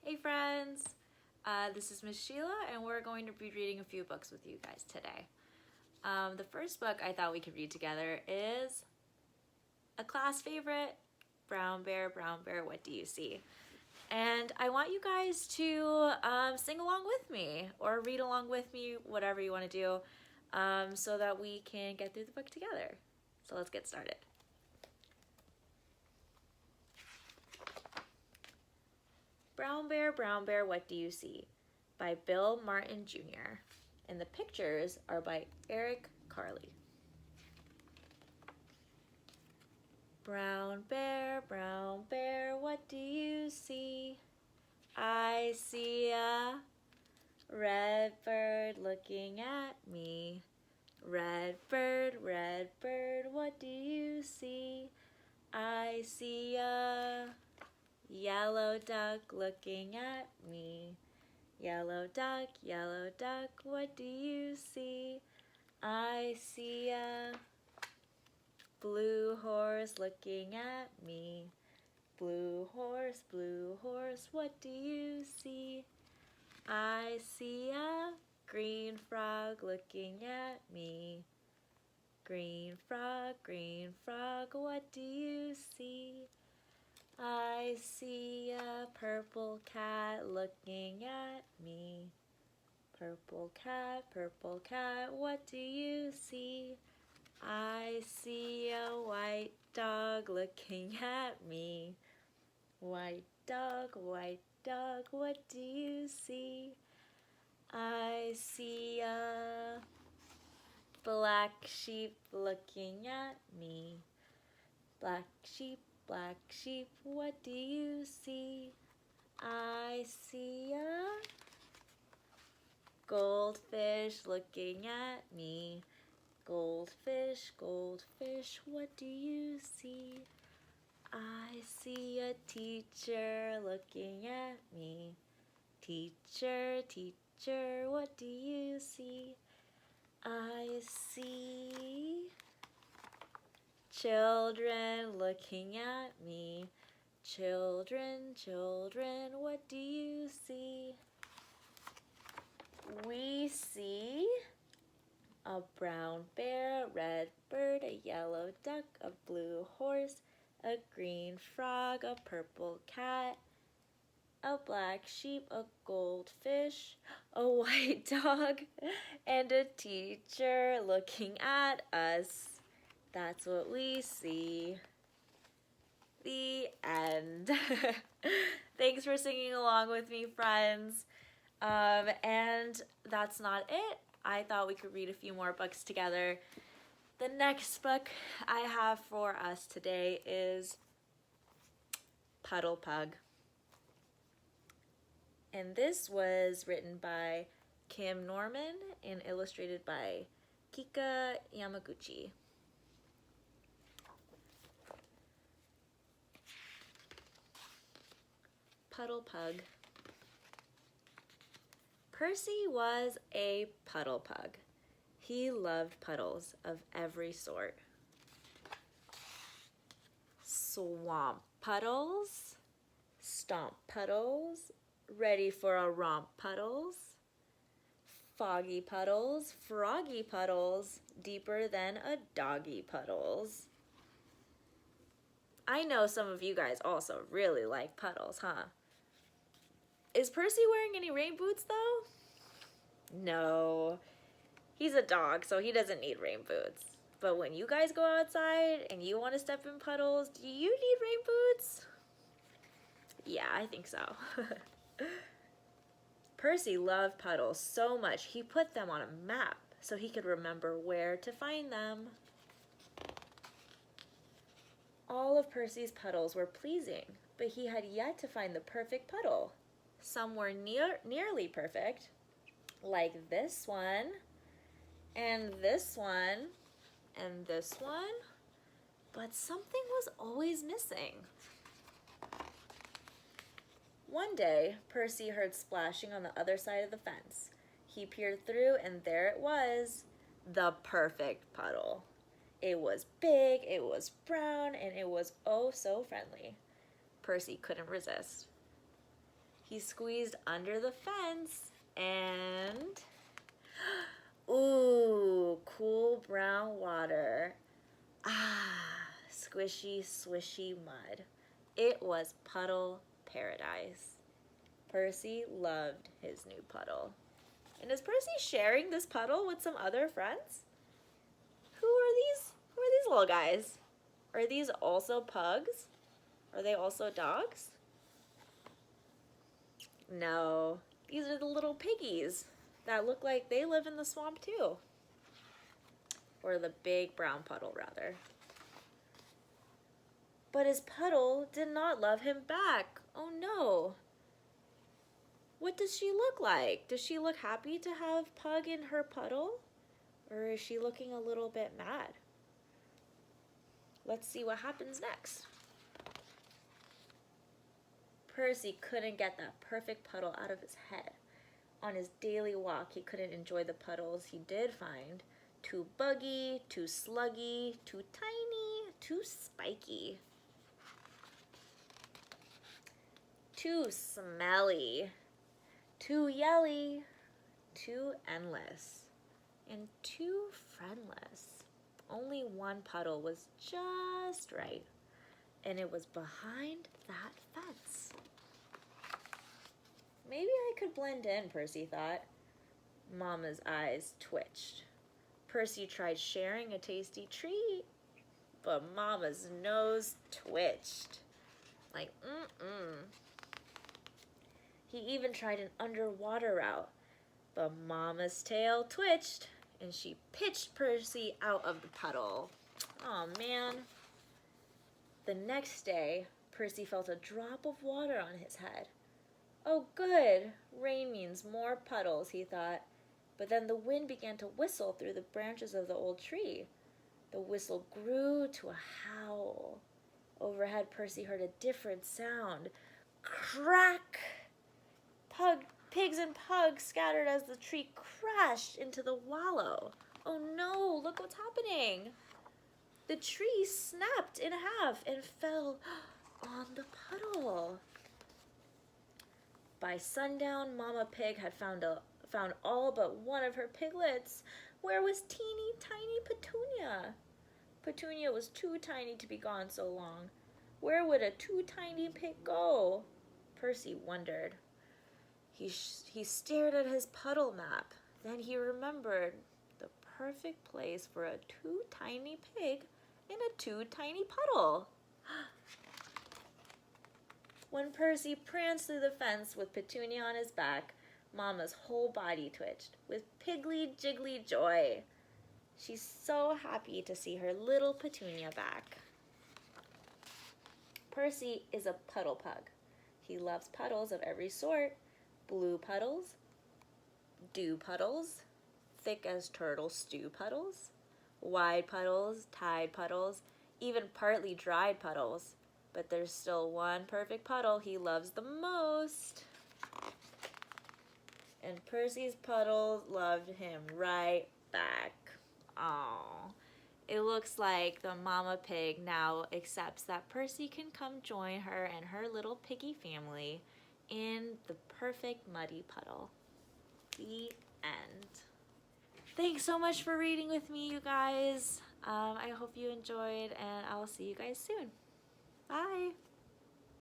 Hey friends, this is Miss Sheila and we're going to be reading a few books with you guys today. The first book I thought we could read together is a class favorite, Brown Bear, What Do You See? And I want you guys to sing along with me or read along with me, whatever you want to do, so that we can get through the book together. So let's get started. Brown Bear, What Do You See? By Bill Martin Jr. And the pictures are by Eric Carley. Brown Bear, what do you see? I see a red bird looking at me. Red bird, what do you see? I see a yellow duck looking at me. Yellow duck, what do you see? I see a blue horse looking at me. Blue horse, what do you see? I see a green frog looking at me. Green frog, what do you see? I see a purple cat looking at me. Purple cat, what do you see? I see a white dog looking at me. White dog, what do you see? I see a black sheep looking at me. Black sheep, what do you see? I see a goldfish looking at me. Goldfish, what do you see? I see a teacher looking at me. Teacher, what do you see? I see children looking at me. Children, what do you see? We see a brown bear, a red bird, a yellow duck, a blue horse, a green frog, a purple cat, a black sheep, a goldfish, a white dog, and a teacher looking at us. That's what we see. The end. Thanks for singing along with me, friends. And that's not it. I thought we could read a few more books together. The next book I have for us today is Puddle Pug. And this was written by Kim Norman and illustrated by Kika Yamaguchi. Puddle Pug. Percy was a puddle pug. He loved puddles of every sort. Swamp puddles, stomp puddles, ready for a romp puddles, foggy puddles, froggy puddles, deeper than a doggy puddles. I know some of you guys also really like puddles, huh? Is Percy wearing any rain boots though? No. He's a dog, so he doesn't need rain boots. But when you guys go outside and you want to step in puddles, do you need rain boots? Yeah, I think so. Percy loved puddles so much he put them on a map so he could remember where to find them. All of Percy's puddles were pleasing, but he had yet to find the perfect puddle. Some were nearly perfect, like this one, and this one, and this one, but something was always missing. One day, Percy heard splashing on the other side of the fence. He peered through, and there it was, the perfect puddle. It was big, it was brown, and it was oh so friendly. Percy couldn't resist. He squeezed under the fence and... Ooh, cool brown water. Ah, squishy, swishy mud. It was puddle paradise. Percy loved his new puddle. And is Percy sharing this puddle with some other friends? Who are these? Who are these little guys? Are these also pugs? Are they also dogs? No, these are the little piggies that look like they live in the swamp too. Or the big brown puddle, rather. But his puddle did not love him back. Oh no. What does she look like? Does she look happy to have Pug in her puddle? Or is she looking a little bit mad? Let's see what happens next. Percy couldn't get that perfect puddle out of his head. On his daily walk, he couldn't enjoy the puddles he did find. Too buggy, too sluggy, too tiny, too spiky. Too smelly, too yelly, too endless, and too friendless. Only one puddle was just right, and it was behind that fence. Maybe I could blend in, Percy thought. Mama's eyes twitched. Percy tried sharing a tasty treat, but Mama's nose twitched. Like, He even tried an underwater route, but Mama's tail twitched, and she pitched Percy out of the puddle. Oh man. The next day, Percy felt a drop of water on his head. Oh good, rain means more puddles, he thought. But then the wind began to whistle through the branches of the old tree. The whistle grew to a howl. Overhead, Percy heard a different sound. Crack! Pigs and pugs scattered as the tree crashed into the wallow. Oh no, look what's happening. The tree snapped in half and fell on the puddle. By sundown, Mama Pig had found all but one of her piglets. Where was teeny tiny Petunia? Petunia was too tiny to be gone so long. Where would a too tiny pig go? Percy wondered. He stared at his puddle map. Then he remembered the perfect place for a too tiny pig in a too tiny puddle. When Percy pranced through the fence with Petunia on his back, Mama's whole body twitched with piggly jiggly joy. She's so happy to see her little Petunia back. Percy is a puddle pug. He loves puddles of every sort. Blue puddles, dew puddles, thick as turtle stew puddles, wide puddles, tide puddles, even partly dried puddles. But there's still one perfect puddle he loves the most. And Percy's puddle loved him right back. Aww. It looks like the Mama Pig now accepts that Percy can come join her and her little piggy family in the perfect muddy puddle. The end. Thanks so much for reading with me, you guys. I hope you enjoyed, and I'll see you guys soon. Bye.